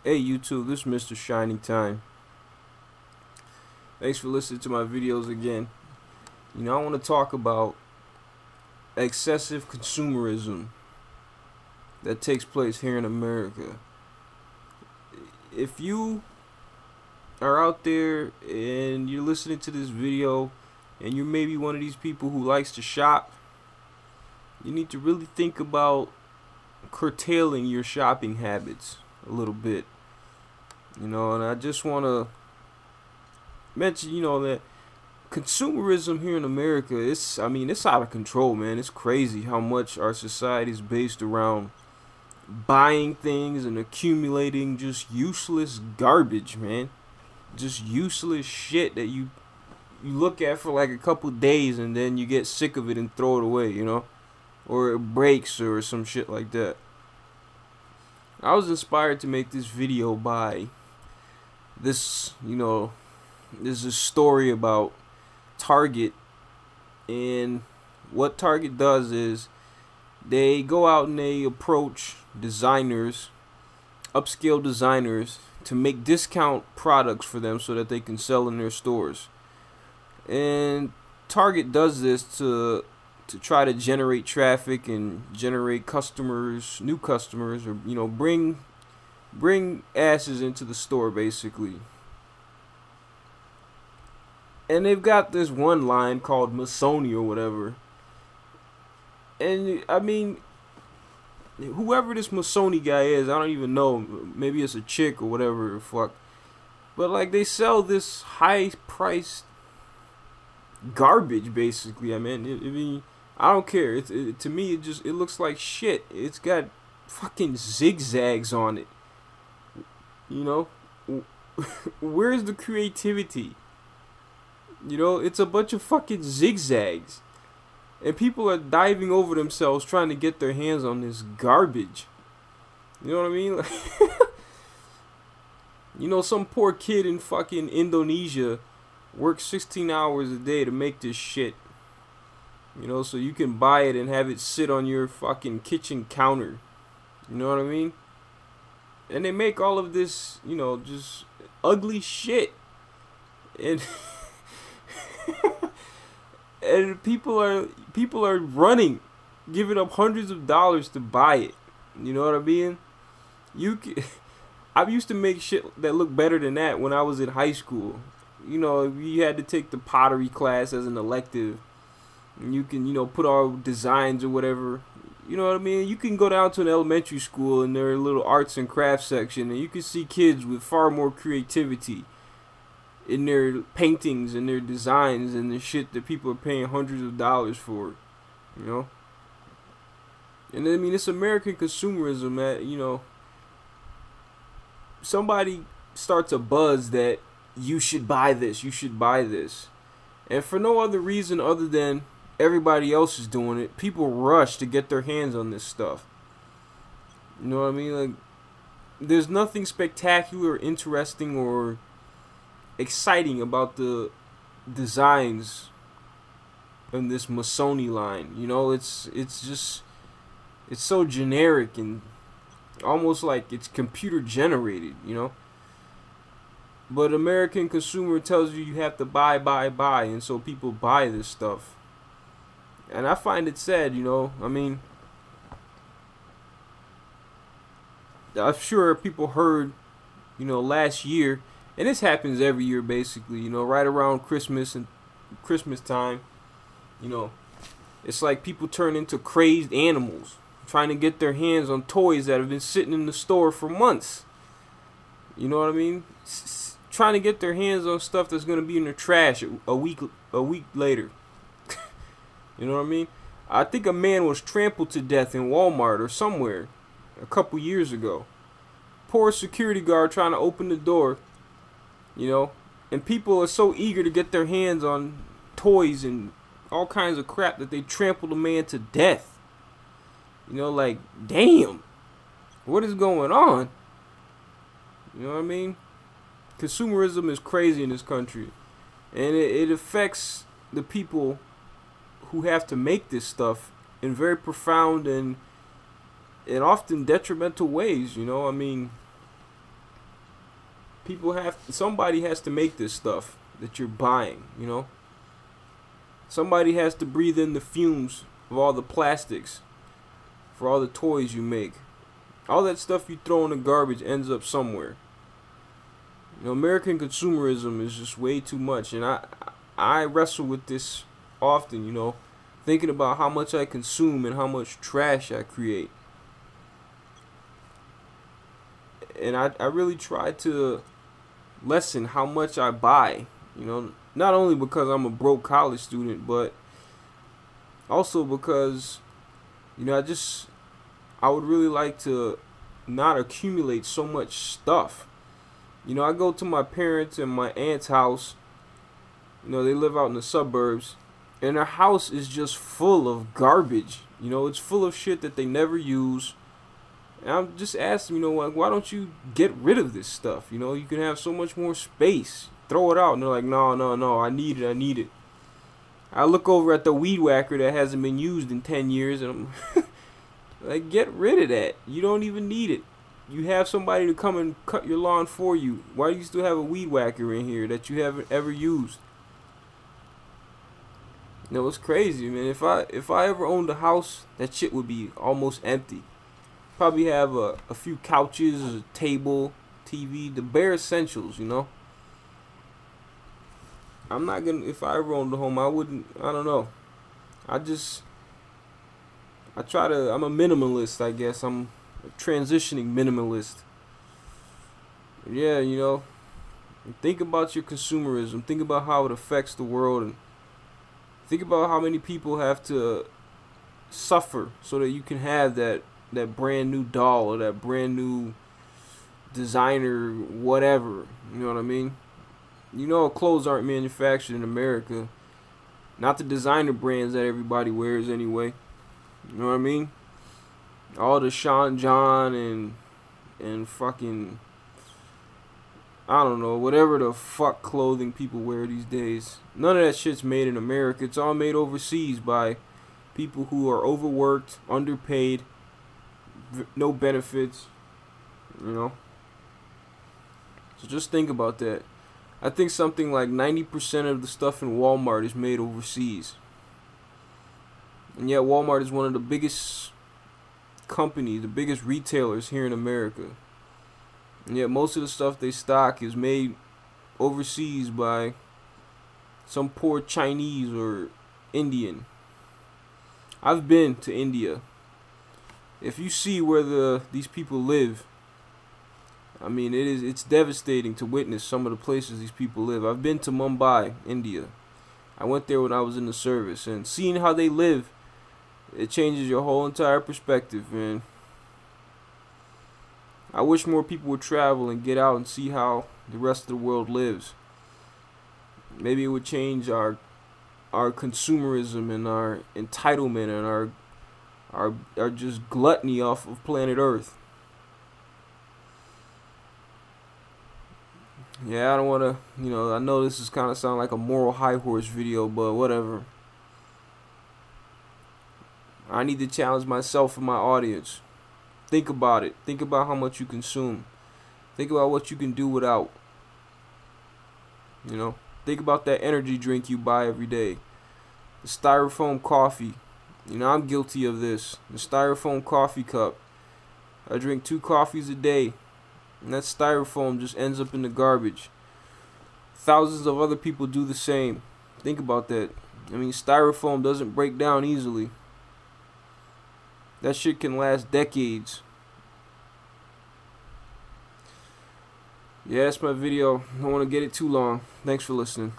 Hey YouTube, this is Mr. Shining Time. Thanks for listening to my videos again. I want to talk about excessive consumerism that takes place here in America. If you are out there and you're listening to this video and you're maybe one of these people who likes to shop, you need to really think about curtailing your shopping habits a little bit. And I just want to mention, that consumerism here in America, it's out of control, man. It's crazy how much our society is based around buying things and accumulating just useless garbage, man. Just useless shit that you look at for like a couple days and then you get sick of it and throw it away, or it breaks or some shit like that. I was inspired to make this video by this, there's a story about Target, and what Target does is they go out and they approach designers, upscale designers, to make discount products for them so that they can sell in their stores. And Target does this to try to generate traffic and generate customers, new customers, or bring asses into the store, basically. And they've got this one line called Missoni or whatever. And whoever this Missoni guy is, I don't even know. Maybe it's a chick or whatever the fuck. But like, they sell this high-priced garbage, basically. I don't care. To me, it looks like shit. It's got fucking zigzags on it. Where's the creativity? It's a bunch of fucking zigzags. And people are diving over themselves trying to get their hands on this garbage. You know what I mean? Some poor kid in fucking Indonesia works 16 hours a day to make this shit. So you can buy it and have it sit on your fucking kitchen counter. You know what I mean? And they make all of this, just ugly shit. And and people are running, giving up hundreds of dollars to buy it. You know what I mean? I used to make shit that looked better than that when I was in high school. You had to take the pottery class as an elective. And you can, put all designs or whatever. You know what I mean? You can go down to an elementary school and their little arts and crafts section, and you can see kids with far more creativity in their paintings and their designs and the shit that people are paying hundreds of dollars for. And it's American consumerism that, somebody starts a buzz that you should buy this, you should buy this. And for no other reason other than everybody else is doing it, people rush to get their hands on this stuff. You know what I mean? Like, there's nothing spectacular or interesting or exciting about the designs in this Missoni line. It's so generic and almost like it's computer generated, But American consumer tells you have to buy, and so people buy this stuff. And I find it sad, I'm sure people heard, last year, and this happens every year basically, right around Christmas and Christmas time, it's like people turn into crazed animals trying to get their hands on toys that have been sitting in the store for months. You know what I mean? Trying to get their hands on stuff that's going to be in the trash a week later. You know what I mean? I think a man was trampled to death in Walmart or somewhere a couple years ago. Poor security guard trying to open the door, and people are so eager to get their hands on toys and all kinds of crap that they trampled a man to death. Like, damn, what is going on? You know what I mean? Consumerism is crazy in this country, and it affects the people who have to make this stuff in very profound and often detrimental ways. somebody has to make this stuff that you're buying, you know? Somebody has to breathe in the fumes of all the plastics for all the toys you make. All that stuff you throw in the garbage ends up somewhere. You know, American consumerism is just way too much, and I wrestle with this often, you know, thinking about how much I consume and how much trash I create. And I really try to lessen how much I buy, you know, not only because I'm a broke college student, but also because, you know, I would really like to not accumulate so much stuff. You know, I go to my parents' and my aunt's house. You know, they live out in the suburbs, and their house is just full of garbage. You know, it's full of shit that they never use. And I'm just asking, you know, like, why don't you get rid of this stuff? You know, you can have so much more space. Throw it out. And they're like, no, I need it. I look over at the weed whacker that hasn't been used in 10 years, and I'm like, get rid of that. You don't even need it. You have somebody to come and cut your lawn for you. Why do you still have a weed whacker in here that you haven't ever used? You know, it's crazy, man. If I ever owned a house, that shit would be almost empty. Probably have a few couches, a table, TV, the bare essentials, you know. I'm not gonna, if I ever owned a home, I don't know. I'm a minimalist, I guess. I'm a transitioning minimalist. Yeah, you know, think about your consumerism. Think about how it affects the world, and think about how many people have to suffer so that you can have that brand new doll or that brand new designer whatever. You know what I mean? You know, clothes aren't manufactured in America. Not the designer brands that everybody wears anyway. You know what I mean? All the Sean John and fucking, I don't know, whatever the fuck clothing people wear these days. None of that shit's made in America. It's all made overseas by people who are overworked, underpaid, no benefits, you know. So just think about that. I think something like 90% of the stuff in Walmart is made overseas. And yet Walmart is one of the biggest companies, the biggest retailers here in America. And yet most of the stuff they stock is made overseas by some poor Chinese or Indian. I've been to India. If you see where these people live, I mean, it's devastating to witness some of the places these people live. I've been to Mumbai, India. I went there when I was in the service, and seeing how they live, it changes your whole entire perspective, man. I wish more people would travel and get out and see how the rest of the world lives. Maybe it would change our consumerism and our entitlement and our just gluttony off of planet Earth. Yeah, I don't want to, you know, I know this is kind of sound like a moral high horse video, but whatever. I need to challenge myself and my audience. Think about it. Think about how much you consume. Think about what you can do without. You know, think about that energy drink you buy every day. The styrofoam coffee. You know, I'm guilty of this. The styrofoam coffee cup. I drink 2 coffees a day, and that styrofoam just ends up in the garbage. Thousands of other people do the same. Think about that. I mean, styrofoam doesn't break down easily. That shit can last decades. Yeah, that's my video. I don't want to get it too long. Thanks for listening.